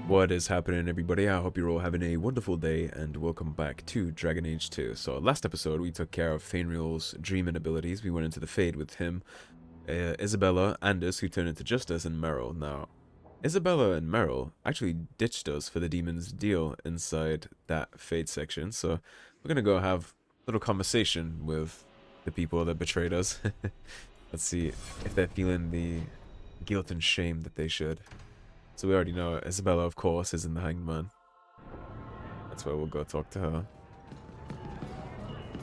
What is happening, everybody? I hope you're all having a wonderful day, and welcome back to Dragon Age 2. So last episode we took care of Fainriel's dreaming abilities. We went into the Fade with him, Isabela, Anders, who turned into Justice, and Merril. Now, Isabela and Merril actually ditched us for the demon's deal inside that Fade section, so we're gonna go have a little conversation with the people that betrayed us. Let's see if they're feeling the guilt and shame that they should. So we already know Isabela, of course, is in the Hanged Man. That's where we'll go talk to her.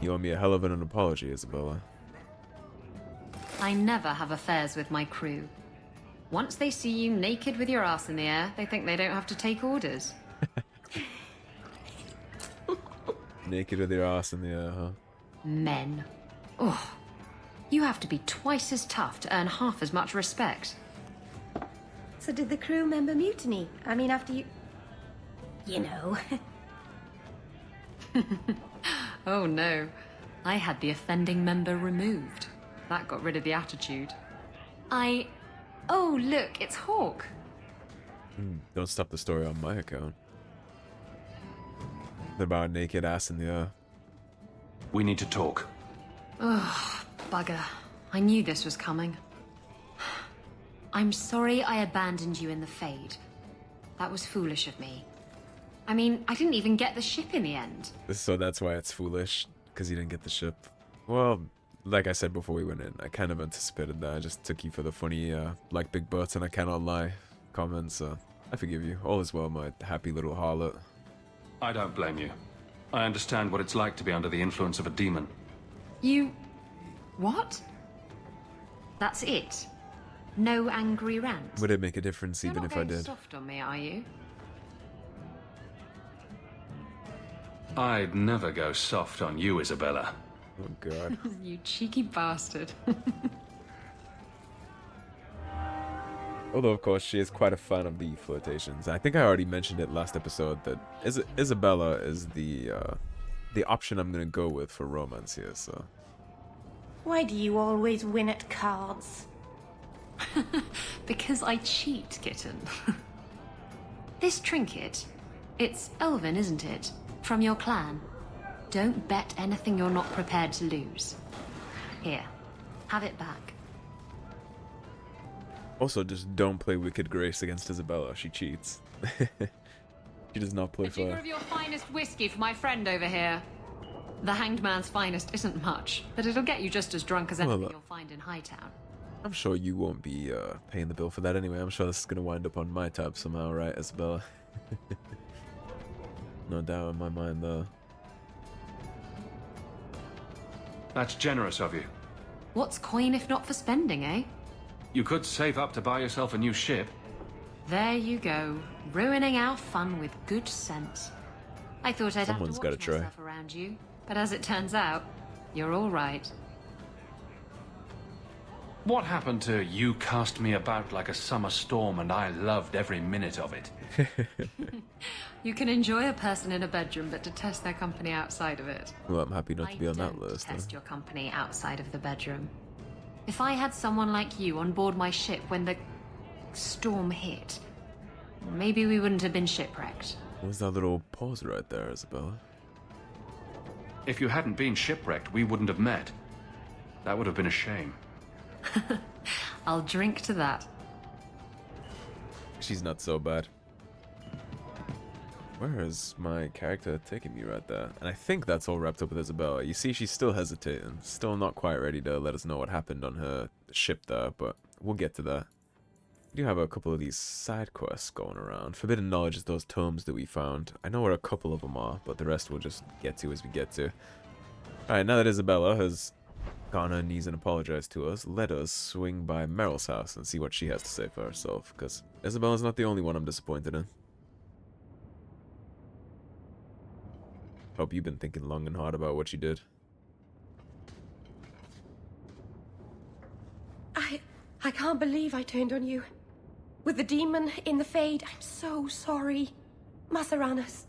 You owe me a hell of an apology, Isabela. I never have affairs with my crew. Once they see you naked with your ass in the air, they think they don't have to take orders. Naked with your ass in the air, huh? Men. Oh, you have to be twice as tough to earn half as much respect. So did the crew member mutiny? I mean, after you... You know. Oh no. I had the offending member removed. That got rid of the attitude. Oh, look, it's Hawk. Don't stop the story on my account. They're about a naked ass in the air. We need to talk. Ugh, bugger. I knew this was coming. I'm sorry I abandoned you in the Fade. That was foolish of me. I mean, I didn't even get the ship in the end. So that's why it's foolish, because you didn't get the ship. Well, like I said before we went in, I kind of anticipated that. I just took you for the funny, like big butts and I cannot lie comments, so I forgive you. All is well, my happy little harlot. I don't blame you. I understand what it's like to be under the influence of a demon. You... what? That's it? No angry rant? Would it make a difference even if I You're not did? going soft on me, are you? I'd never go soft on you, Isabela. Oh god. You cheeky bastard. Although, of course, she is quite a fan of the flirtations. I think I already mentioned it last episode that Isabela is the option I'm going to go with for romance here, so... Why do you always win at cards? Because I cheat, kitten. This trinket, it's elven, isn't it? From your clan. Don't bet anything you're not prepared to lose. Here, have it back. Also, just don't play Wicked Grace against Isabela. She cheats. She does not play A jigger fair. of your finest whiskey for my friend over here. The Hanged Man's finest isn't much, but it'll get you just as drunk as anything you'll find in Hightown. I'm sure you won't be paying the bill for that anyway. I'm sure this is going to wind up on my tab somehow, right, Isabela? No doubt in my mind, though. That's generous of you. What's coin if not for spending, eh? You could save up to buy yourself a new ship. There you go, ruining our fun with good sense. I thought I'd Someone's have to gotta watch try. myself around you, but as it turns out, you're all right. What happened to you cast me about like a summer storm and I loved every minute of it? You can enjoy a person in a bedroom, but detest their company outside of it. Well, I'm happy not to be on that I list. don't detest your company outside of the bedroom. If I had someone like you on board my ship when the storm hit, maybe we wouldn't have been shipwrecked. What was that little pause right there, Isabela? If you hadn't been shipwrecked, we wouldn't have met. That would have been a shame. I'll drink to that. She's not so bad. Where is my character taking me right there? And I think that's all wrapped up with Isabela. You see, she's still hesitating. Still not quite ready to let us know what happened on her ship there, but we'll get to that. We do have a couple of these side quests going around. Forbidden Knowledge is those tomes that we found. I know where a couple of them are, but the rest we'll just get to as we get to. Alright, now that Isabela has gone on her knees and apologized to us, let us swing by Merril's house and see what she has to say for herself, because Isabela's not the only one I'm disappointed in. Hope you've been thinking long and hard about what you did. I can't believe I turned on you. With the demon in the Fade, I'm so sorry. Masaranas.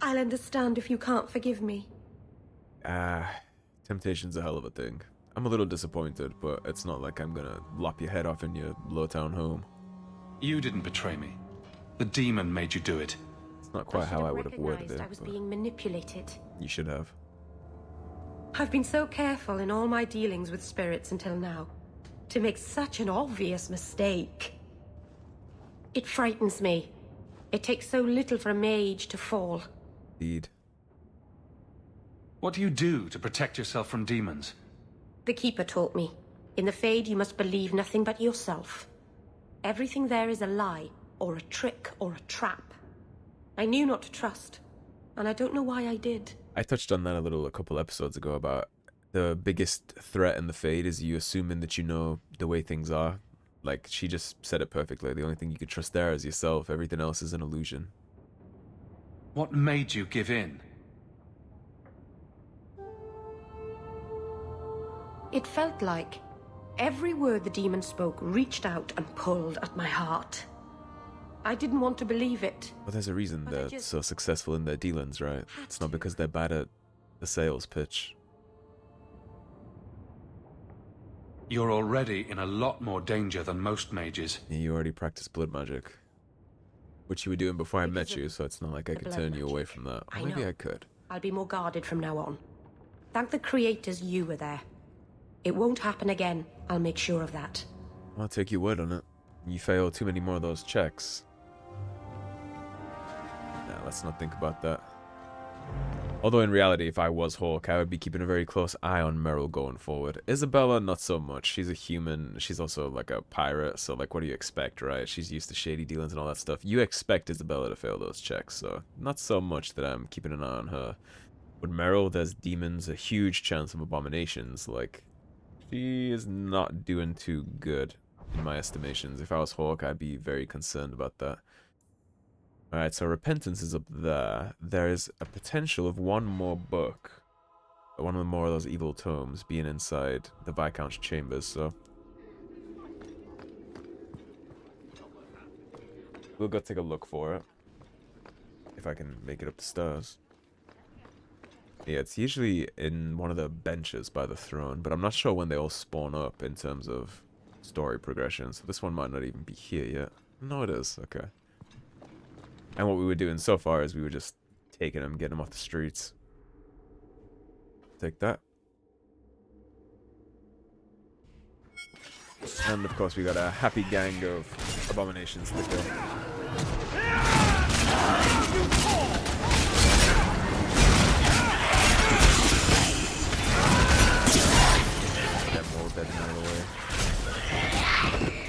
I'll understand if you can't forgive me. Temptation's a hell of a thing. I'm a little disappointed, but it's not like I'm gonna lop your head off in your low-town home. You didn't betray me. The demon made you do it. It's not quite how I would have worded it. I was being manipulated. You should have. I've been so careful in all my dealings with spirits until now. To make such an obvious mistake. It frightens me. It takes so little for a mage to fall. Indeed. What do you do to protect yourself from demons? The Keeper taught me. In the Fade, you must believe nothing but yourself. Everything there is a lie, or a trick, or a trap. I knew not to trust, and I don't know why I did. I touched on that a couple episodes ago about the biggest threat in the Fade is you assuming that you know the way things are. Like, she just said it perfectly. The only thing you can trust there is yourself. Everything else is an illusion. What made you give in? It felt like every word the demon spoke reached out and pulled at my heart. I didn't want to believe it. But there's a reason But I they're just so successful in their dealings, right? had It's not to. because they're bad at the sales pitch. You're already in a lot more danger than most mages. Yeah, you already practice blood magic. Which you were doing before I Because met of you, so it's not like I the could blood turn you away magic. from that. Or I maybe know. I could. I'll be more guarded from now on. Thank the creators you were there. It won't happen again. I'll make sure of that. I'll take your word on it. You fail too many more of those checks. Nah, let's not think about that. Although in reality, if I was Hawk, I would be keeping a very close eye on Merril going forward. Isabela, not so much. She's a human. She's also like a pirate, so like what do you expect, right? She's used to shady dealings and all that stuff. You expect Isabela to fail those checks, so not so much that I'm keeping an eye on her. With Merril, there's demons, a huge chance of abominations. Like, she is not doing too good in my estimations. If I was Hawk, I'd be very concerned about that. Alright, so Repentance is up there. There is a potential of one more book. One of the more of those evil tomes being inside the Viscount's chambers, so... we'll go take a look for it. If I can make it up the stairs. Yeah, it's usually in one of the benches by the throne, but I'm not sure when they all spawn up in terms of story progression, so this one might not even be here yet. No, it is. Okay. And what we were doing so far is we were just taking them, getting them off the streets. Take that. And of course we got a happy gang of abominations to kill. Get more dead out of the way.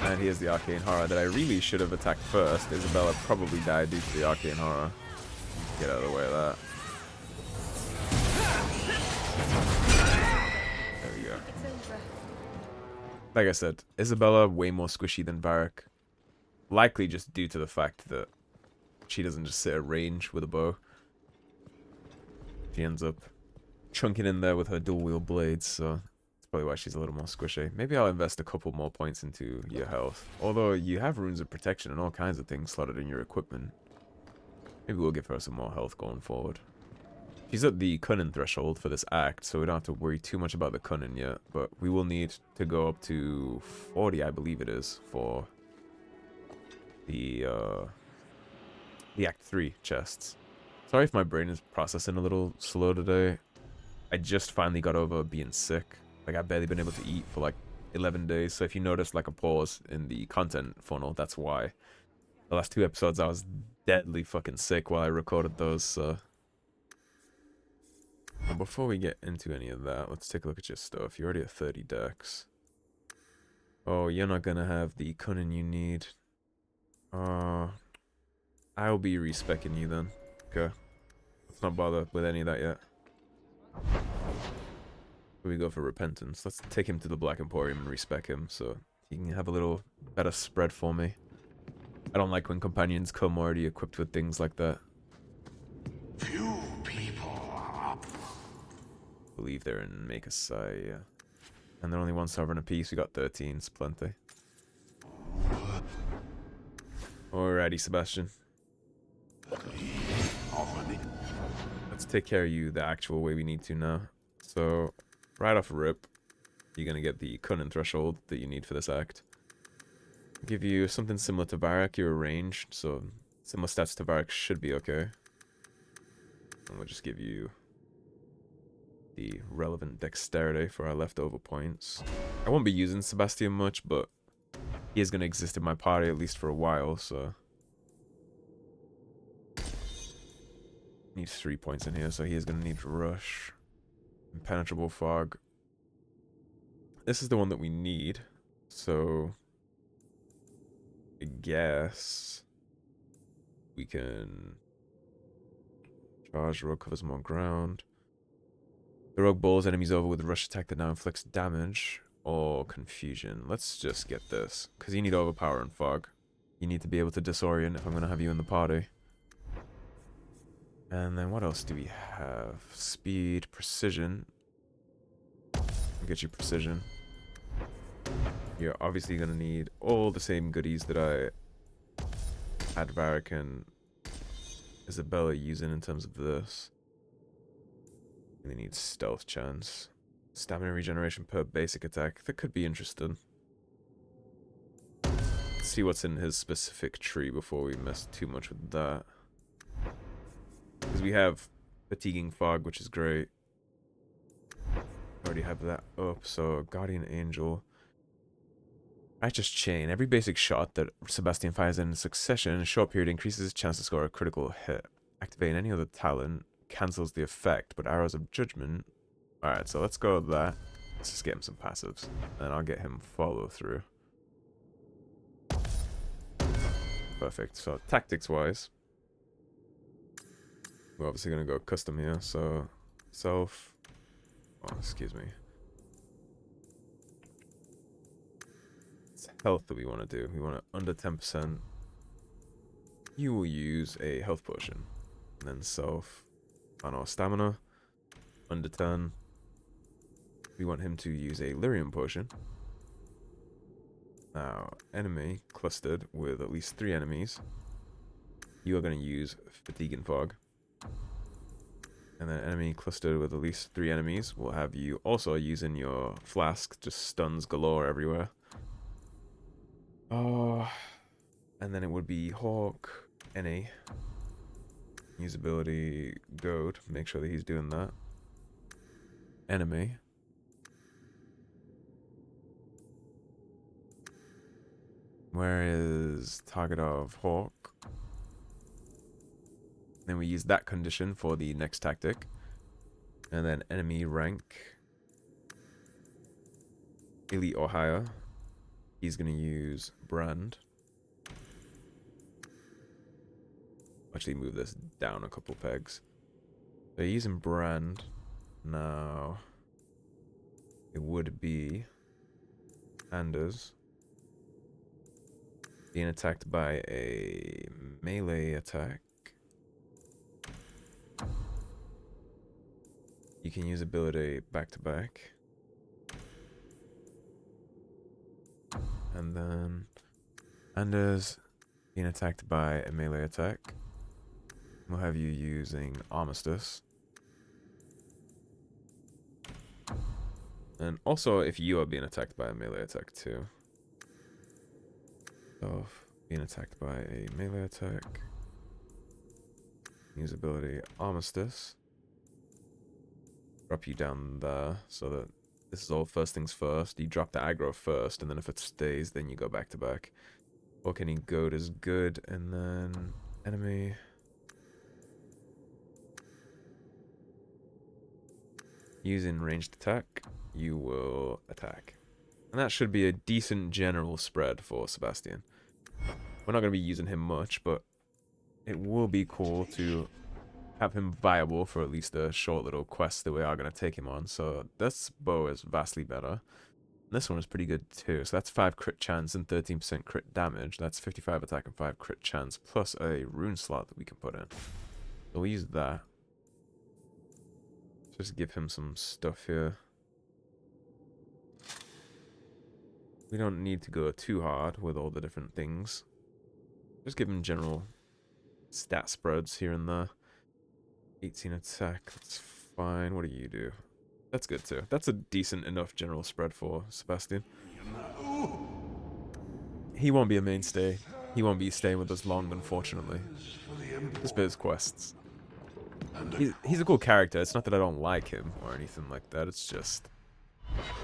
And here's the Arcane Horror that I really should have attacked first. Isabela probably died due to the Arcane Horror. Get out of the way of that. There we go. Like I said, Isabela way more squishy than Varric. Likely just due to the fact that she doesn't just sit at range with a bow. She ends up chunking in there with her dual wield blades, so probably why she's a little more squishy. Maybe I'll invest a couple more points into your health. Although you have runes of protection and all kinds of things slotted in your equipment. Maybe we'll give her some more health going forward. She's at the cunning threshold for this act, so we don't have to worry too much about the cunning yet. But we will need to go up to 40, I believe it is, for the Act 3 chests. Sorry if my brain is processing a little slow today. I just finally got over being sick. Like, I've barely been able to eat for like 11 days, so if you notice like a pause in the content funnel, that's why. The last 2 episodes I was deadly fucking sick while I recorded those, so... Well, before we get into any of that, let's take a look at your stuff. You're already at 30 decks. Oh, you're not gonna have the cunning you need. I'll be respecking you then. Okay. Let's not bother with any of that yet. We go for Repentance. Let's take him to the Black Emporium and respec him so he can have a little better spread for me. I don't like when companions come already equipped with things like that. Few people. I believe they're in Makasai, yeah. And they're only 1 sovereign apiece. We got 13, it's plenty. Alrighty, Sebastian. Let's take care of you the actual way we need to now. So, right off rip, you're gonna get the cunning threshold that you need for this act. Give you something similar to Varric. You're ranged, so Similar stats to Varric should be okay. And we'll just give you the relevant dexterity for our leftover points. I won't be using Sebastian much, but he is going to exist in my party at least for a while, so... Needs 3 points in here, so he is going to need Rush. Impenetrable Fog. This is the one that we need, so... I guess... we can... Charge, Rogue covers more ground. The Rogue bowls enemies over with a rush attack that now inflicts damage or confusion. Let's just get this, because you need overpower and fog. You need to be able to disorient if I'm going to have you in the party. And then what else do we have? Speed, precision. I'll get you precision. You're obviously going to need all the same goodies that I had Varric and Isabela using in terms of this. They need stealth chance. Stamina regeneration per basic attack. That could be interesting. Let's see what's in his specific tree before we mess too much with that. Because we have Fatiguing Fog, which is great. Already have that up, so Guardian Angel. Righteous Chain. Every basic shot that Sebastian fires in succession in a short period increases his chance to score a critical hit. Activating any other talent cancels the effect, but Arrows of Judgment... Alright, so let's go with that. Let's just get him some passives, and I'll get him follow through. Perfect. So, tactics-wise, we're obviously going to go custom here, so... Self... Oh, excuse me. It's health that we want to do. We want it under 10%. You will use a health potion. And then self... on our stamina, under 10. We want him to use a lyrium potion. Now, enemy clustered with at least 3 enemies. You are going to use Fatigue and Fog. And then enemy clustered with at least 3 enemies will have you also using your flask, just stuns galore everywhere. Oh, and then it would be Hawk, NA. Usability, Goad, make sure that he's doing that. Enemy. Where is target of Hawk? Then we use that condition for the next tactic. And then enemy rank. Elite or higher. He's going to use Brand. Actually move this down a couple pegs. So using Brand. Now it would be Anders being attacked by a melee attack. You can use ability back to back. And then Anders being attacked by a melee attack. We'll have you using Armistice. And also if you are being attacked by a melee attack too. So being attacked by a melee attack. Use ability Armistice. Drop you down there so that this is all first things first. You drop the aggro first, and then if it stays, then you go back to back. Or any goad is good, and then enemy. Using ranged attack, you will attack. And that should be a decent general spread for Sebastian. We're not going to be using him much, but it will be cool to have him viable for at least a short little quest that we are going to take him on. So this bow is vastly better. This one is pretty good too. So that's 5 crit chance and 13% crit damage. That's 55 attack and 5 crit chance, plus a rune slot that we can put in. So we'll use that. Just give him some stuff here. We don't need to go too hard with all the different things. Just give him general stat spreads here and there. 18 attack, that's fine. What do you do? That's good too. That's a decent enough general spread for Sebastian. He won't be a mainstay He won't be staying with us long, unfortunately. Just for his quests. He's a cool character. It's not that I don't like him or anything like that. It's just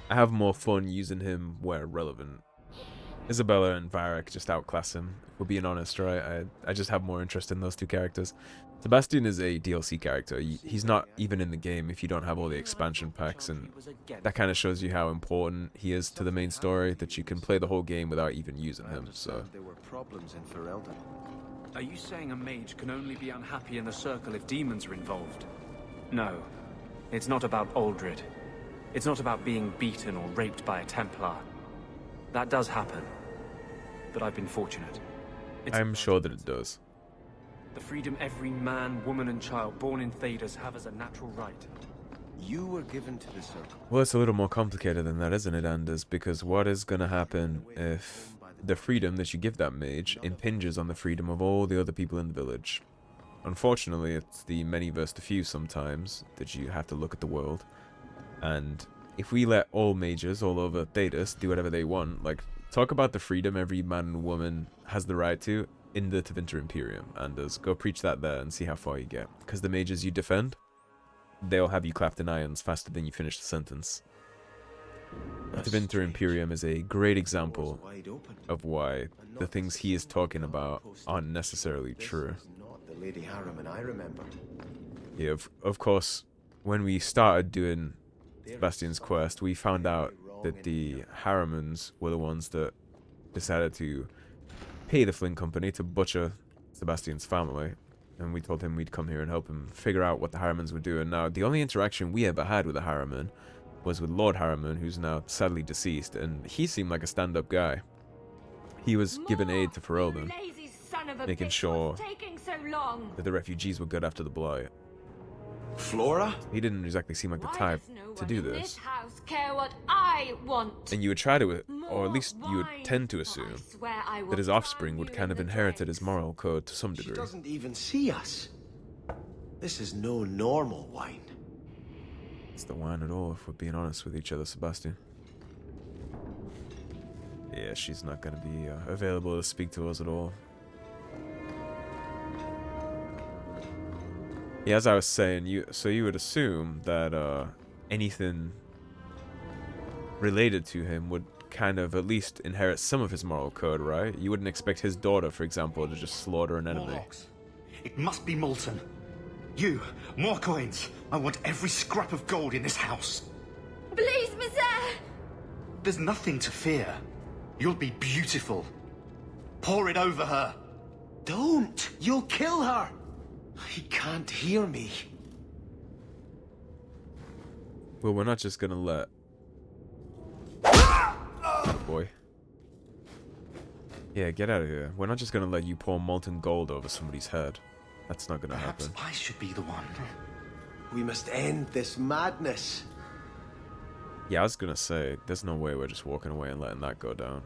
I have more fun using him where relevant. Isabela and Varric just outclass him. If we're being honest, right? I just have more interest in those two characters. Sebastian is a DLC character. He's not even in the game if you don't have all the expansion packs, and that kind of shows you how important he is to the main story, that you can play the whole game without even using him. So there were problems in Ferelden. Are you saying a mage can only be unhappy in the circle if demons are involved? No. It's not about Aldred. It's not about being beaten or raped by a Templar. That does happen. But I've been fortunate. I'm sure that it does. The freedom every man, woman, and child born in Thedas have as a natural right. You were given to the circle. Well, it's a little more complicated than that, isn't it, Anders? Because what is going to happen if the freedom that you give that mage impinges on the freedom of all the other people in the village? Unfortunately, it's the many versus the few sometimes that you have to look at the world. And if we let all mages all over Thedas do whatever they want, like, talk about the freedom every man and woman has the right to in the Tevinter Imperium, Anders. Go preach that there and see how far you get. Because the mages you defend, they'll have you clapped in irons faster than you finish the sentence. The Tevinter Imperium is a great example of why the things he is talking about aren't necessarily true. Not the Lady Harimann I remember. Yeah, of course, when we started doing Sebastian's quest, we found out that the Harimanns were the ones that decided to pay the Flynn Company to butcher Sebastian's family, and we told him we'd come here and help him figure out what the Harimanns were doing. Now, the only interaction we ever had with a Harimann was with Lord Harimann, who's now sadly deceased, and he seemed like a stand-up guy. He was giving aid to Ferelden, making sure that the refugees were good after the Blight. Flora? He didn't exactly seem like the type to do this. Care what I want. And you would try to, or at least you would tend to assume, that his offspring would kind of inherit his moral code to some She degree. doesn't even see us. This is no normal wine. It's the wine at all, if we're being honest with each other, Sebastian. Yeah, she's not going to be available to speak to us at all. Yeah, as I was saying, you would assume that anything related to him would kind of at least inherit some of his moral code, right? You wouldn't expect his daughter, for example, to just slaughter an enemy. Warlocks. It must be molten. You, more coins. I want every scrap of gold in this house. Please, Monsieur! There's nothing to fear. You'll be beautiful. Pour it over her. Don't! You'll kill her! He can't hear me. Well, we're not just gonna let... Oh boy. Yeah, get out of here. We're not just gonna let you pour molten gold over somebody's head. That's not gonna Perhaps happen. I should be the one. We must end this madness. Yeah, I was gonna say, there's no way we're just walking away and letting that go down.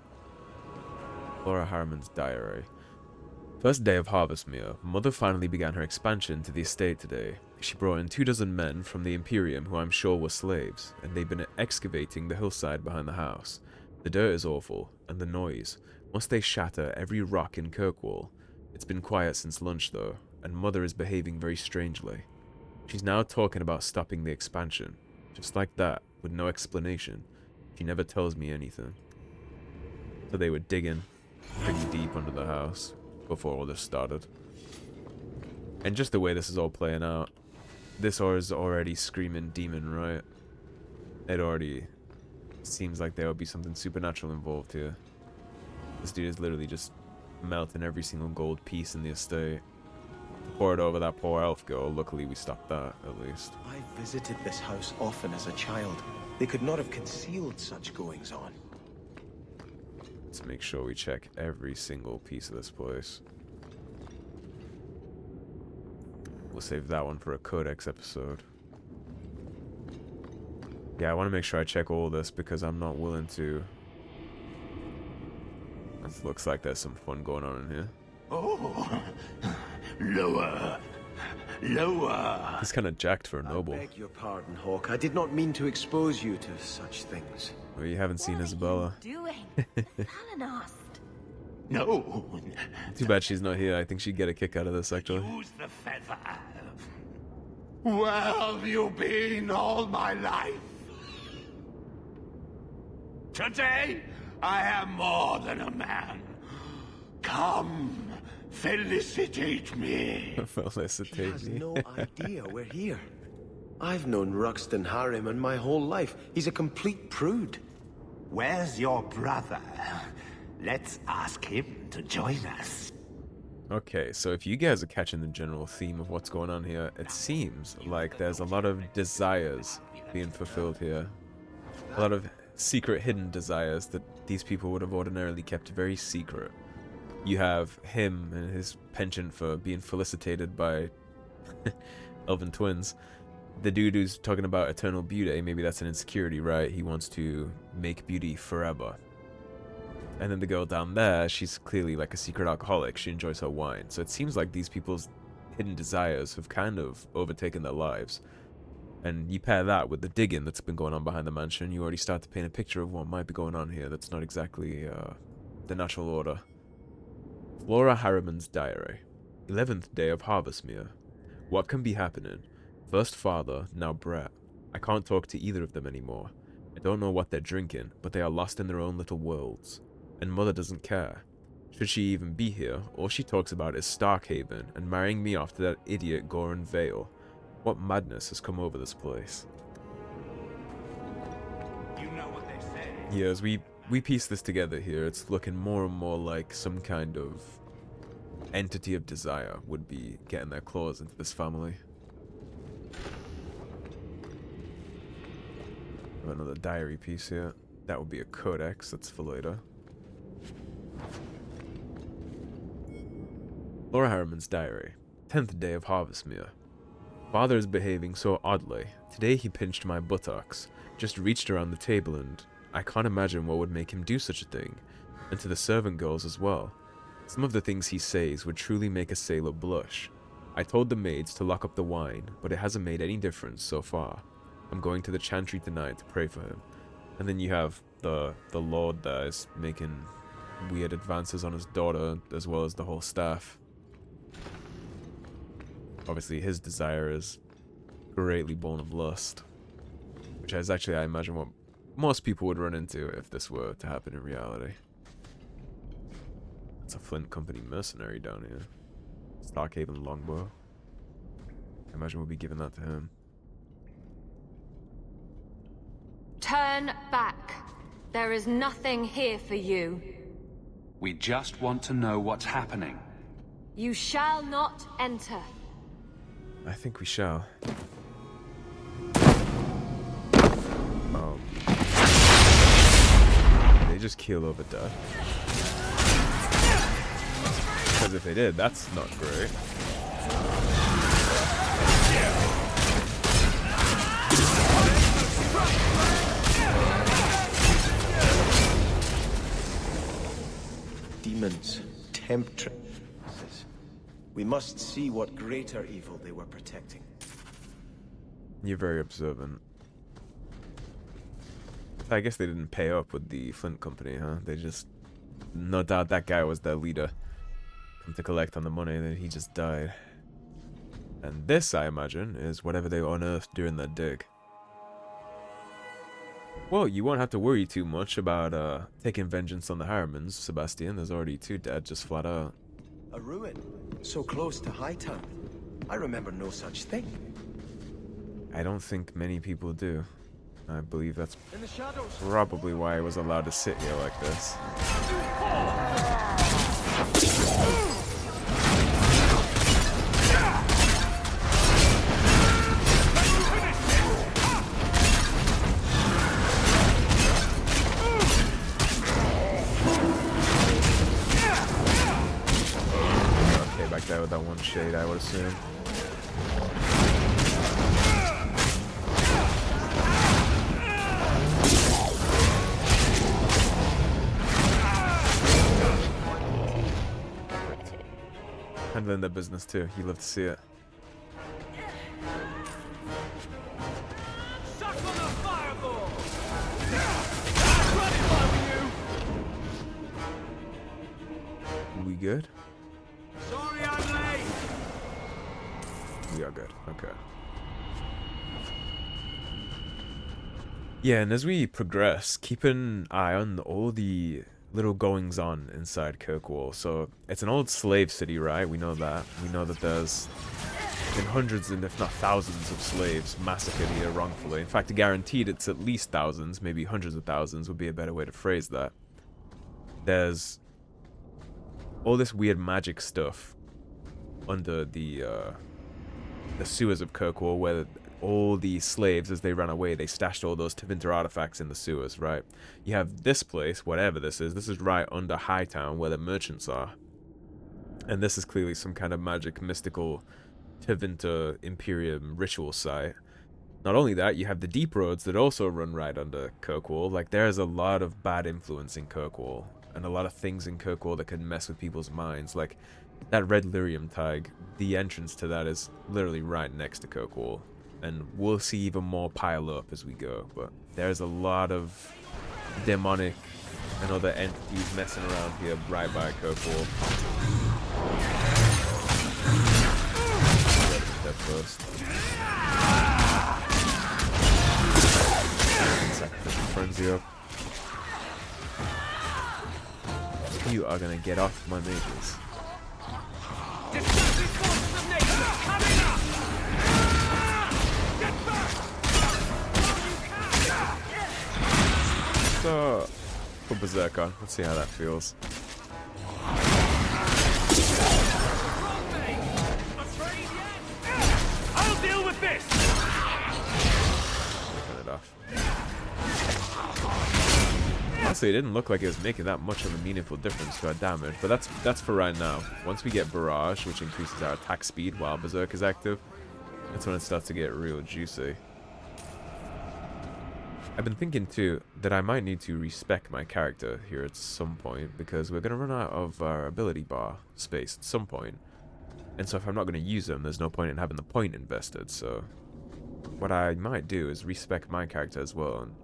Laura Harriman's diary. First day of Harvestmere, Mother finally began her expansion to the estate today. She brought in 24 men from the Imperium who I'm sure were slaves, and they've been excavating the hillside behind the house. The dirt is awful, and the noise. Must they shatter every rock in Kirkwall? It's been quiet since lunch though, and Mother is behaving very strangely. She's now talking about stopping the expansion. Just like that, with no explanation. She never tells me anything. So they were digging pretty deep under the house before all this started. And just the way this is all playing out, this is already screaming demon, right? It already seems like there would be something supernatural involved here. This dude is literally just melting every single gold piece in the estate. Pour it over that poor elf girl. Luckily we stopped that, at least. I visited this house often as a child. They could not have concealed such goings on. Let's make sure we check every single piece of this place. We'll save that one for a Codex episode. Yeah, I want to make sure I check all this because I'm not willing to. It looks like there's some fun going on in here. Oh, lower, lower. He's kind of jacked for a noble. I beg your pardon, Hawk. I did not mean to expose you to such things. Well, you haven't seen Isabela. Doing? Salanast. No. Too bad she's not here. I think she'd get a kick out of this, actually. Use the feather. Where have you been all my life? Today, I am more than a man. Come, felicitate me. Felicitate He has me. no idea we're here. I've known Ruxton Harriman my whole life. He's a complete prude. Where's your brother? Let's ask him to join us. Okay, so if you guys are catching the general theme of what's going on here, it seems like there's a lot of desires being fulfilled here. A lot of secret hidden desires that these people would have ordinarily kept very secret. You have him and his penchant for being felicitated by elven twins. The dude who's talking about eternal beauty, maybe that's an insecurity, right? He wants to make beauty forever. And then the girl down there, she's clearly like a secret alcoholic. She enjoys her wine. So it seems like these people's hidden desires have kind of overtaken their lives. And you pair that with the digging that's been going on behind the mansion, you already start to paint a picture of what might be going on here that's not exactly the natural order. Flora Harrimann's diary. 11th day of Harvestmere. What can be happening? First father, now Brett. I can't talk to either of them anymore. I don't know what they're drinking, but they are lost in their own little worlds. And mother doesn't care. Should she even be here, all she talks about is Starkhaven and marrying me off to that idiot Goran Vael. What madness has come over this place? You know what they say. Yeah, as we piece this together here, it's looking more and more like some kind of entity of desire would be getting their claws into this family. Another diary piece here. That would be a codex, that's for later. Laura Harrimann's diary. 10th day of Harvestmere. Father is behaving so oddly. Today he pinched my buttocks, just reached around the table, and I can't imagine what would make him do such a thing. And to the servant girls as well. Some of the things he says would truly make a sailor blush. I told the maids to lock up the wine, but it hasn't made any difference so far. I'm going to the Chantry tonight to pray for him. And then you have the Lord there is making weird advances on his daughter, as well as the whole staff. Obviously, his desire is greatly born of lust, which is actually, I imagine, what most people would run into if this were to happen in reality. It's a Flint Company mercenary down here. Starkhaven longbow. I imagine we'll be giving that to him. Turn back. There is nothing here for you. We just want to know what's happening. You shall not enter. I think we shall. They just keel over death. Because if they did, that's not great. Demons, temptresses. We must see what greater evil they were protecting. You're very observant. I guess they didn't pay up with the Flint Company, huh? They just... No doubt that guy was their leader. Come to collect on the money, then he just died. And this, I imagine, is whatever they unearthed during that dig. Well, you won't have to worry too much about taking vengeance on the Harrimans, Sebastian. There's already 2 dead, just flat out. A ruin, so close to Hightown. I remember no such thing. I don't think many people do. I believe that's probably why I was allowed to sit here like this. Okay, back there with that one shade, I would assume. Handling their business too. You love to see it. good? Sorry I'm late. We are good. Okay. Yeah, and as we progress, keep an eye on all the little goings on inside Kirkwall. So it's an old slave city, right? We know that. We know that there's been hundreds and if not thousands of slaves massacred here wrongfully. In fact, guaranteed it's at least thousands, maybe hundreds of thousands would be a better way to phrase that. There's all this weird magic stuff under the sewers of Kirkwall, where all the slaves, as they ran away, they stashed all those Tevinter artifacts in the sewers, right? You have this place, whatever this is right under Hightown, where the merchants are. And this is clearly some kind of magic, mystical Tevinter Imperium ritual site. Not only that, you have the deep roads that also run right under Kirkwall. Like, there's a lot of bad influence in Kirkwall, and a lot of things in Kirkwall that can mess with people's minds. Like, that red lyrium tag, the entrance to that is literally right next to Kirkwall. And we'll see even more pile up as we go, but there's a lot of demonic and other entities messing around here right by Kirkwall. That first. Sacrificial frenzy up. You are gonna get off my mages. So, put Berserk on. Let's see how that feels. I'll deal with this. Turn it off. Honestly, it didn't look like it was making that much of a meaningful difference to our damage, but that's for right now. Once we get Barrage, which increases our attack speed while Berserk is active, that's when it starts to get real juicy. I've been thinking too that I might need to respec my character here at some point, because we're going to run out of our ability bar space at some point. And so if I'm not going to use them, there's no point in having the point invested. So what I might do is respec my character as well and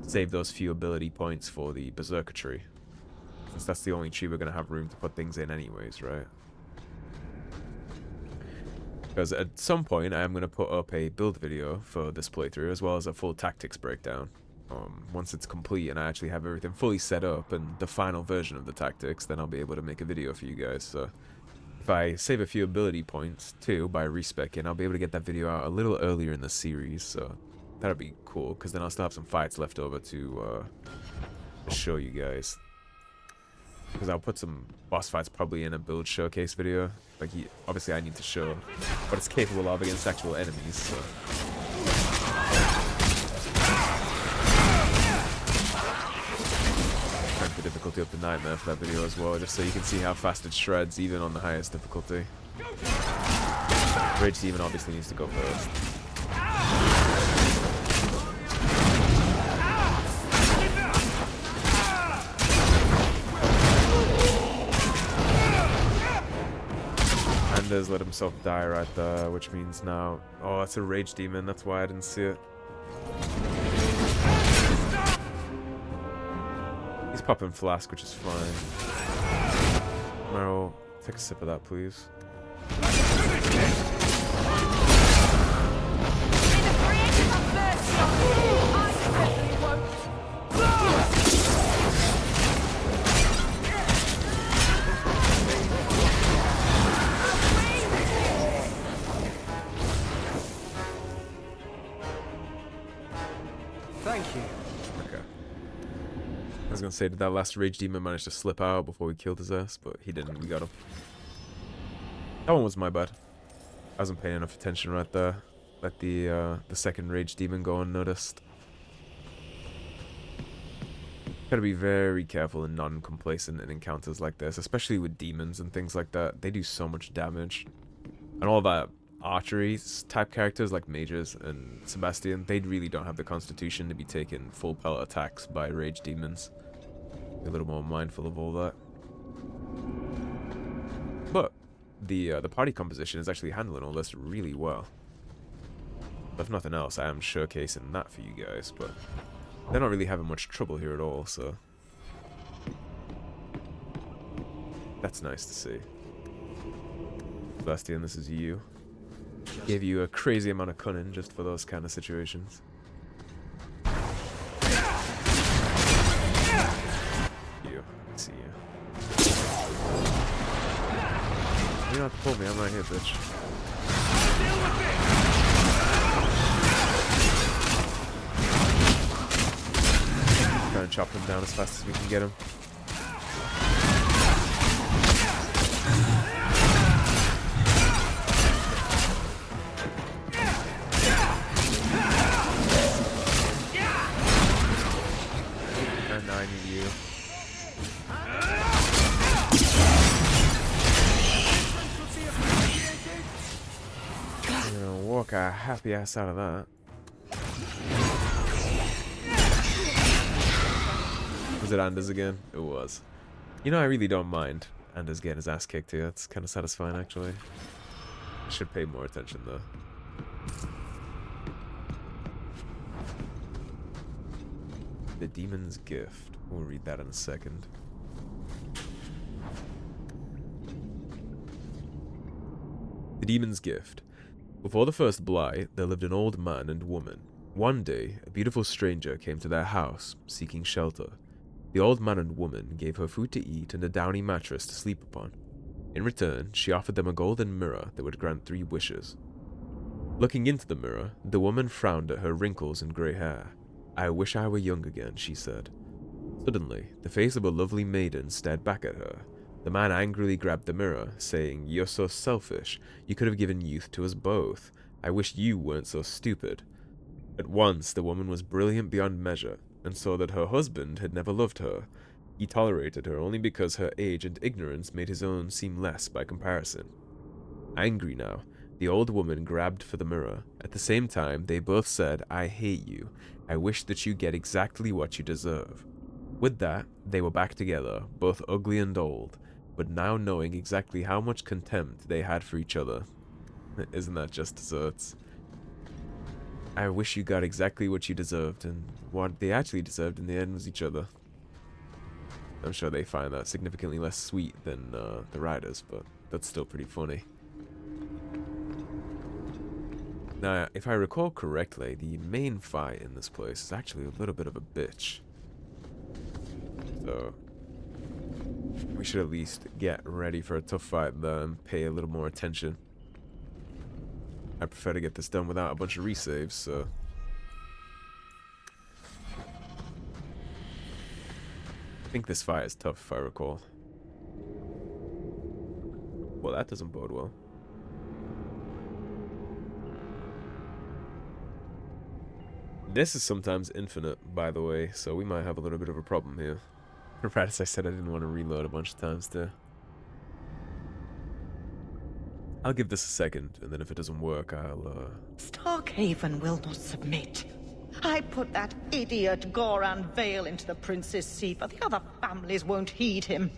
save those few ability points for the Berserker tree, since that's the only tree we're going to have room to put things in anyways, right? Because at some point I am going to put up a build video for this playthrough, as well as a full tactics breakdown. Once it's complete and I actually have everything fully set up and the final version of the tactics, then I'll be able to make a video for you guys. So if I save a few ability points too by respecing, I'll be able to get that video out a little earlier in the series. So that'll be cool, because then I'll still have some fights left over to show you guys. Because I'll put some boss fights probably in a build showcase video. Like, obviously I need to show what it's capable of against actual enemies, so. Crank the difficulty up to Nightmare for that video as well, just so you can see how fast it shreds even on the highest difficulty. Rage Demon obviously needs to go first. Anders let himself die right there, which means now... Oh, that's a Rage Demon, that's why I didn't see it. He's popping Flask, which is fine. Merril, take a sip of that, please. Thank you. Okay. I was gonna say, did that last Rage Demon manage to slip out before we killed his ass? But he didn't, we got him. That one was my bad. I wasn't paying enough attention right there. Let the second Rage Demon go unnoticed. Gotta be very careful and non-complacent in encounters like this, especially with demons and things like that. They do so much damage. And all that archery type characters like mages and Sebastian, they really don't have the constitution to be taking full pellet attacks by Rage Demons. Be a little more mindful of all that. But the party composition is actually handling all this really well. If nothing else, I am showcasing that for you guys, but they're not really having much trouble here at all, so. That's nice to see. Sebastian, this is you. Gave you a crazy amount of cunning just for those kind of situations. You. I see you. You don't have to pull me, I'm right here, bitch. Trying to chop him down as fast as we can get him. And now I need you. I'm gonna walk a happy ass out of that. Was it Anders again? It was. You know, I really don't mind Anders getting his ass kicked here. That's kind of satisfying, actually. I should pay more attention, though. The Demon's Gift. We'll read that in a second. The Demon's Gift. Before the first blight, there lived an old man and woman. One day, a beautiful stranger came to their house, seeking shelter. The old man and woman gave her food to eat and a downy mattress to sleep upon. In return, she offered them a golden mirror that would grant 3 wishes. Looking into the mirror, the woman frowned at her wrinkles and grey hair. "I wish I were young again," she said. Suddenly, the face of a lovely maiden stared back at her. The man angrily grabbed the mirror, saying, "You're so selfish. You could have given youth to us both. I wish you weren't so stupid." At once, the woman was brilliant beyond measure, and saw that her husband had never loved her. He tolerated her only because her age and ignorance made his own seem less by comparison. Angry now, the old woman grabbed for the mirror. At the same time, they both said, "I hate you. I wish that you get exactly what you deserve." With that, they were back together, both ugly and old, but now knowing exactly how much contempt they had for each other. Isn't that just desserts? I wish you got exactly what you deserved, and what they actually deserved in the end was each other. I'm sure they find that significantly less sweet than the Riders, but that's still pretty funny. Now, if I recall correctly, the main fight in this place is actually a little bit of a bitch. So, we should at least get ready for a tough fight there and pay a little more attention. I prefer to get this done without a bunch of resaves, so... I think this fight is tough, if I recall. Well, that doesn't bode well. This is sometimes infinite, by the way, so we might have a little bit of a problem here. Right as I said, I didn't want to reload a bunch of times there. I'll give this a second, and then if it doesn't work, I'll, Starkhaven will not submit. I put that idiot Goran Vael into the Prince's seat, but the other families won't heed him.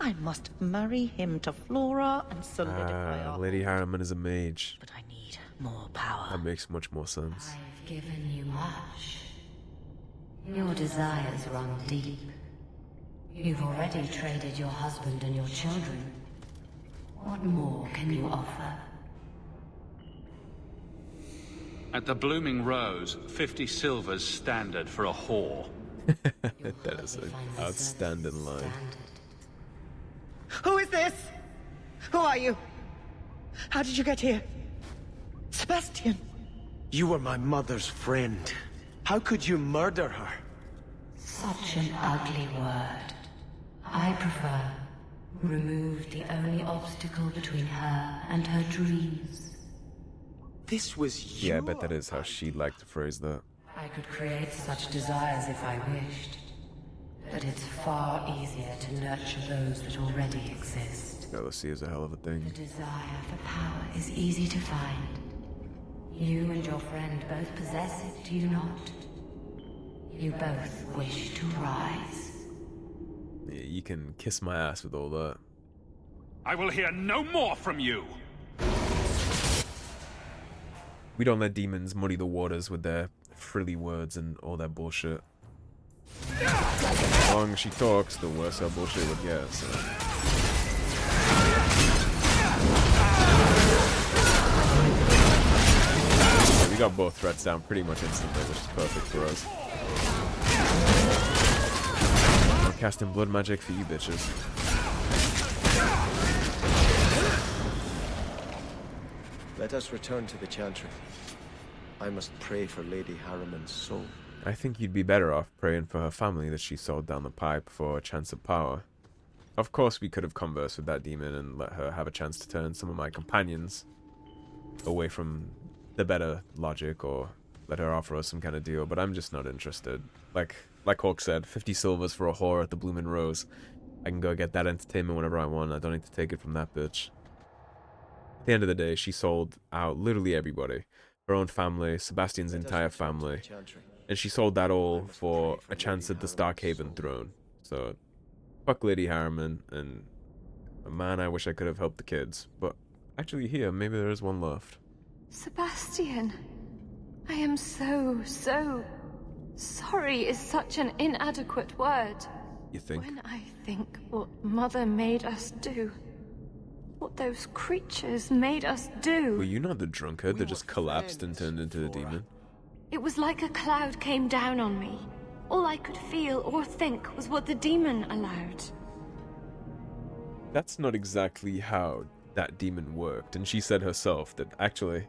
I must marry him to Flora and solidify our... Lady Harimann is a mage. But I need more power. That makes much more sense. I've given you much. Your desires run deep. You've already traded your husband and your children. What more can you offer? At the Blooming Rose, 50 silvers standard for a whore. That is an outstanding line. Who is this? Who are you? How did you get here? Sebastian! You were my mother's friend. How could you murder her? Such an ugly word. I prefer remove the only obstacle between her and her dreams. This was Yeah, I bet that is how she'd like to phrase that. I could create such desires if I wished, but it's far easier to nurture those that already exist. Jealousy is a hell of a thing. The desire for power is easy to find. You and your friend both possess it, do you not? You both wish to rise. Yeah, you can kiss my ass with all that. I will hear no more from you! We don't let demons muddy the waters with their frilly words and all that bullshit. The longer she talks, the worse her bullshit would get, so... both threats down pretty much instantly, which is perfect for us. I'm casting blood magic for you bitches. Let us return to the Chantry. I must pray for Lady Harimann's soul. I think you'd be better off praying for her family that she sold down the pipe for a chance of power. Of course we could have conversed with that demon and let her have a chance to turn some of my companions away from the better logic, or let her offer us some kind of deal, but I'm just not interested. Like Hawk said, 50 silvers for a whore at the Bloomin' Rose. I can go get that entertainment whenever I want. I don't need to take it from that bitch. At the end of the day, she sold out literally everybody. Her own family, Sebastian's entire family. And she sold that all for a chance at the Starkhaven throne. So, fuck Lady Harimann, and man, I wish I could have helped the kids. But actually here, maybe there is one left. Sebastian, I am so sorry is such an inadequate word. You think? When I think what Mother made us do, what those creatures made us do. Were you not the drunkard that just collapsed and turned into the demon? It was like a cloud came down on me. All I could feel or think was what the demon allowed. That's not exactly how that demon worked, and she said herself that actually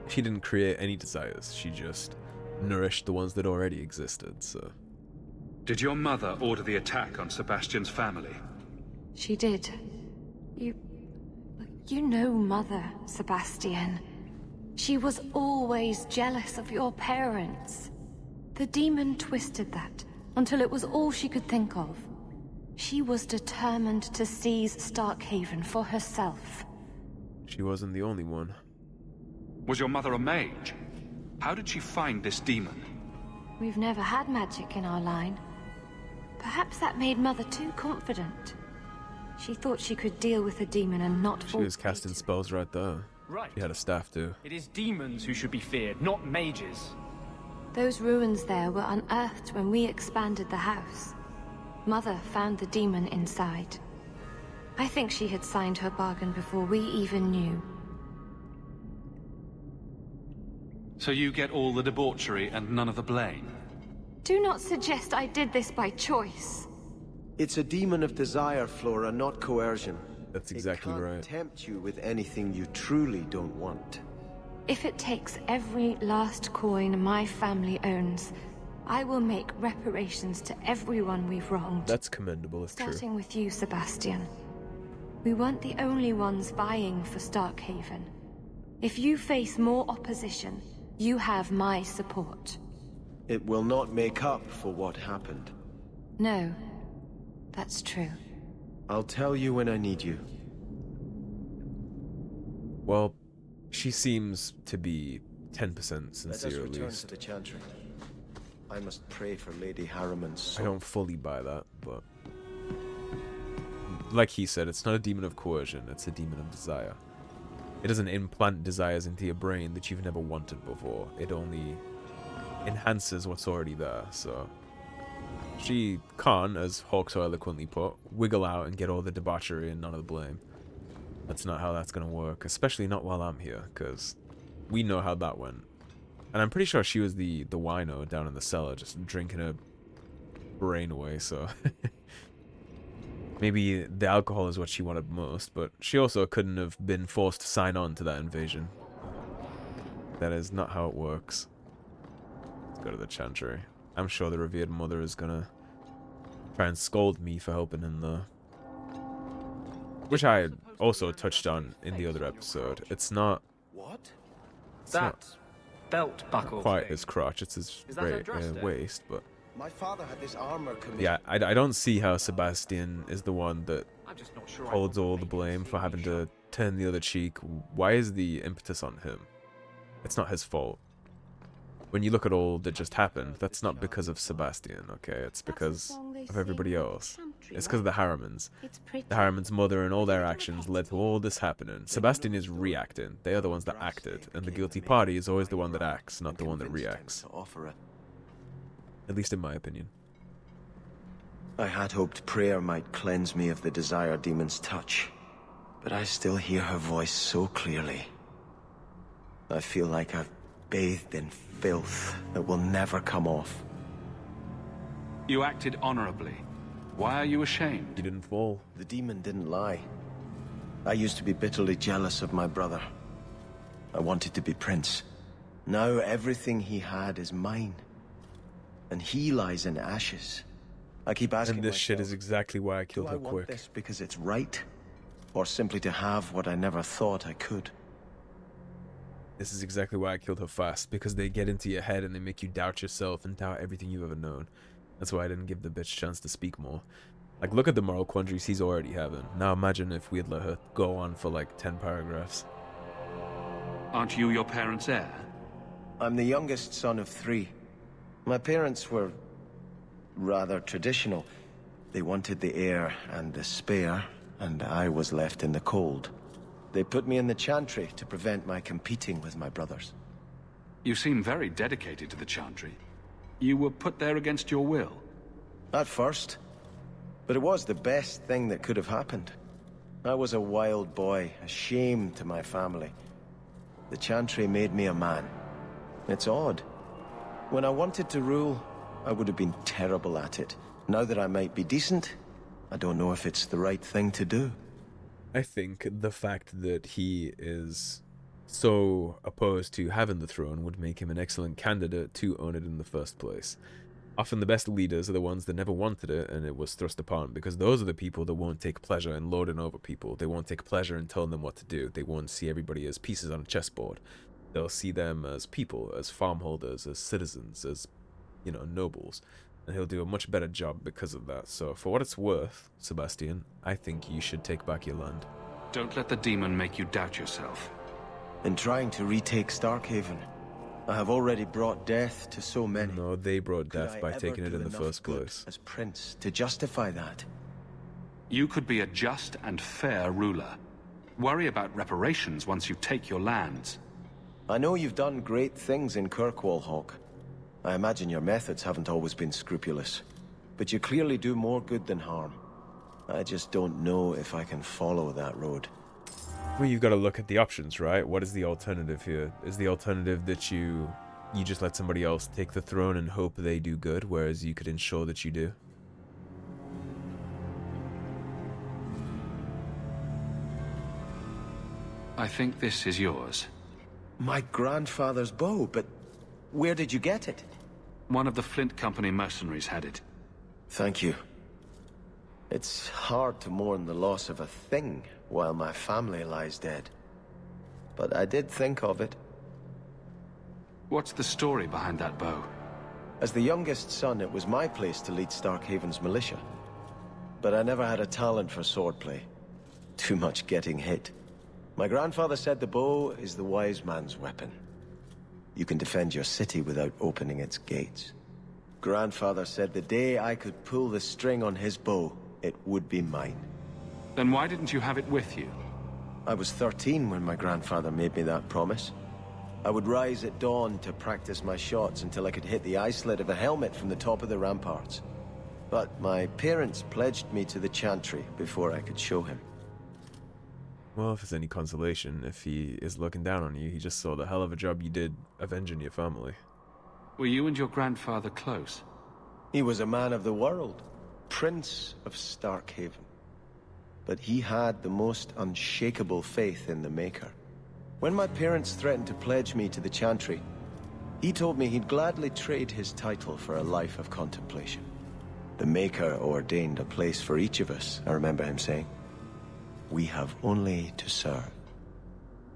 she didn't create any desires, she just nourished the ones that already existed, so... Did your mother order the attack on Sebastian's family? She did. You know Mother, Sebastian. She was always jealous of your parents. The demon twisted that until it was all she could think of. She was determined to seize Starkhaven for herself. She wasn't the only one. Was your mother a mage? How did she find this demon? We've never had magic in our line. Perhaps that made Mother too confident. She thought she could deal with the demon and not fall. She was casting spells right there. Right. She had a staff too. It is demons who should be feared, not mages. Those ruins there were unearthed when we expanded the house. Mother found the demon inside. I think she had signed her bargain before we even knew. So you get all the debauchery and none of the blame? Do not suggest I did this by choice. It's a demon of desire, Flora, not coercion. That's exactly right. It right. can't tempt you with anything you truly don't want. If it takes every last coin my family owns, I will make reparations to everyone we've wronged. That's commendable, if true. Starting with you, Sebastian. We weren't the only ones vying for Starkhaven. If you face more opposition, you have my support. It will not make up for what happened. No, that's true. I'll tell you when I need you. Well, she seems to be 10% sincere, Let us at return least. to the Chantry. I must pray for Lady Harimann's soul. I don't fully buy that, but... like he said, it's not a demon of coercion, it's a demon of desire. It doesn't implant desires into your brain that you've never wanted before. It only enhances what's already there, so... she can't, as Hawk so eloquently put, wiggle out and get all the debauchery and none of the blame. That's not how that's gonna work, especially not while I'm here, because we know how that went. And I'm pretty sure she was the wino down in the cellar, just drinking her brain away, so... maybe the alcohol is what she wanted most, but she also couldn't have been forced to sign on to that invasion. That is not how it works. Let's go to the Chantry. I'm sure the revered mother is gonna try and scold me for helping in the... which I also touched on in the other episode. It's not... What? It's not That belt buckle quite thing. his crotch, it's his Is that her dress there? waist, but... My father had this armor committed. yeah, I don't see how Sebastian is the one that I'm just not sure I holds want all the blame for having to turn the other cheek. Why is the impetus on him? It's not his fault. When you look at all that just happened, that's not because of Sebastian, okay? It's because of everybody else. It's because of the Harimanns. The Harimanns' mother and all their actions led to all this happening. Sebastian is reacting. They are the ones that acted. And the guilty party is always the one that acts, not the one that reacts. At least in my opinion. I had hoped prayer might cleanse me of the desire demon's touch, but I still hear her voice so clearly. I feel like I've bathed in filth that will never come off. You acted honorably. Why are you ashamed? You didn't fall. The demon didn't lie. I used to be bitterly jealous of my brother. I wanted to be prince. Now everything he had is mine. And he lies in ashes. I keep asking And this myself, shit is exactly why I killed do her I want quick. this because it's right? Or simply to have what I never thought I could? This is exactly why I killed her fast, because they get into your head and they make you doubt yourself and doubt everything you've ever known. That's why I didn't give the bitch a chance to speak more. Like, look at the moral quandaries he's already having. Now imagine if we had let her go on for like 10 paragraphs. Aren't you your parents' heir? I'm the youngest son of 3. My parents were rather traditional. They wanted the heir and the spare, and I was left in the cold. They put me in the Chantry to prevent my competing with my brothers. You seem very dedicated to the Chantry. You were put there against your will. At first. But it was the best thing that could have happened. I was a wild boy, a shame to my family. The Chantry made me a man. It's odd. When I wanted to rule, I would have been terrible at it. Now that I might be decent, I don't know if it's the right thing to do. I think the fact that he is so opposed to having the throne would make him an excellent candidate to own it in the first place. Often the best leaders are the ones that never wanted it and it was thrust upon, because those are the people that won't take pleasure in lording over people. They won't take pleasure in telling them what to do. They won't see everybody as pieces on a chessboard. They'll see them as people, as farmholders, as citizens, as, you know, nobles. And he'll do a much better job because of that. So for what it's worth, Sebastian, I think you should take back your land. Don't let the demon make you doubt yourself. In trying to retake Starkhaven, I have already brought death to so many. No, they brought death by Could I taking ever it in do the enough first good place. as prince to justify that? You could be a just and fair ruler. Worry about reparations once you take your lands. I know you've done great things in Kirkwall, Hawk. I imagine your methods haven't always been scrupulous. But you clearly do more good than harm. I just don't know if I can follow that road. Well, you've got to look at the options, right? What is the alternative here? Is the alternative that you just let somebody else take the throne and hope they do good, whereas you could ensure that you do? I think this is yours. My grandfather's bow, but where did you get it? One of the Flint Company mercenaries had it. Thank you. It's hard to mourn the loss of a thing while my family lies dead. But I did think of it. What's the story behind that bow? As the youngest son, it was my place to lead Starkhaven's militia. But I never had a talent for swordplay. Too much getting hit. My grandfather said the bow is the wise man's weapon. You can defend your city without opening its gates. Grandfather said the day I could pull the string on his bow, it would be mine. Then why didn't you have it with you? I was 13 when my grandfather made me that promise. I would rise at dawn to practice my shots until I could hit the eye slit of a helmet from the top of the ramparts. But my parents pledged me to the Chantry before I could show him. Well, if it's any consolation, if he is looking down on you, he just saw the hell of a job you did avenging your family. Were you and your grandfather close? He was a man of the world, Prince of Starkhaven. But he had the most unshakable faith in the Maker. When my parents threatened to pledge me to the Chantry, he told me he'd gladly trade his title for a life of contemplation. The Maker ordained a place for each of us, I remember him saying. We have only to serve.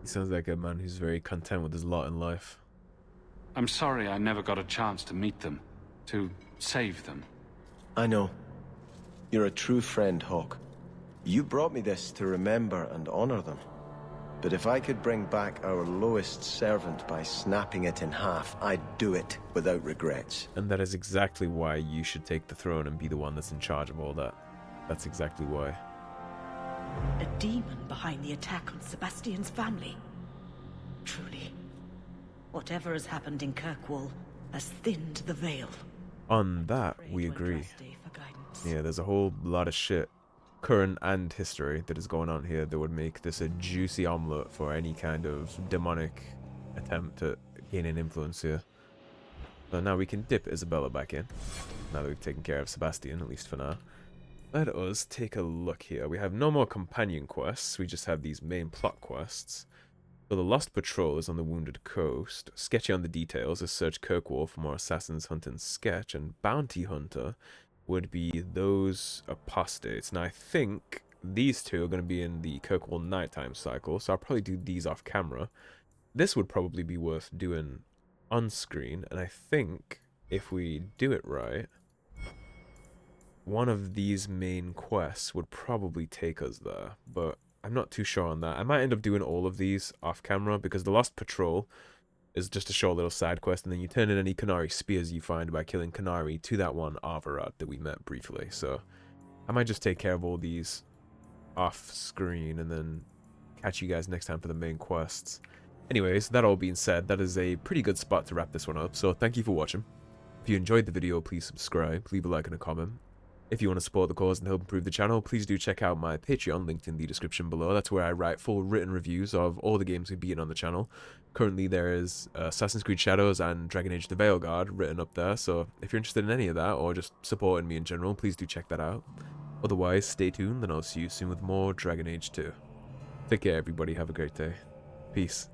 He sounds like a man who's very content with his lot in life. I'm sorry I never got a chance to meet them, to save them. I know. You're a true friend, Hawk. You brought me this to remember and honor them. But if I could bring back our lowest servant by snapping it in half, I'd do it without regrets. And that is exactly why you should take the throne and be the one that's in charge of all that. That's exactly why. A demon behind the attack on Sebastian's family. Truly, whatever has happened in Kirkwall has thinned the Vael. On that, we agree. Yeah, there's a whole lot of shit, current and history, that is going on here that would make this a juicy omelette for any kind of demonic attempt at gaining influence here. So now we can dip Isabela back in, now that we've taken care of Sebastian, at least for now. Let us take a look here. We have no more companion quests, we just have these main plot quests. So the Lost Patrol is on the Wounded Coast. Sketchy on the details is search Kirkwall for more assassins hunting Sketch, and Bounty Hunter would be those apostates. Now I think these two are going to be in the Kirkwall nighttime cycle, so I'll probably do these off camera. This would probably be worth doing on screen, and I think if we do it right, one of these main quests would probably take us there, but I'm not too sure on that. I might end up doing all of these off camera, because the Lost Patrol is just a short little side quest, and then you turn in any Canary spears you find by killing Canary to that one Arvarat that we met briefly. So I might just take care of all these off screen and then catch you guys next time for the main quests. Anyways, that all being said, that is a pretty good spot to wrap this one up, so thank you for watching. If you enjoyed the video, please subscribe, leave a like and a comment. If you want to support the cause and help improve the channel, please do check out my Patreon, linked in the description below. That's where I write full written reviews of all the games we've beaten on the channel. Currently there is Assassin's Creed Shadows and Dragon Age the Vael Guard written up there, so if you're interested in any of that, or just supporting me in general, please do check that out. Otherwise, stay tuned, and I'll see you soon with more Dragon Age 2. Take care everybody, have a great day. Peace.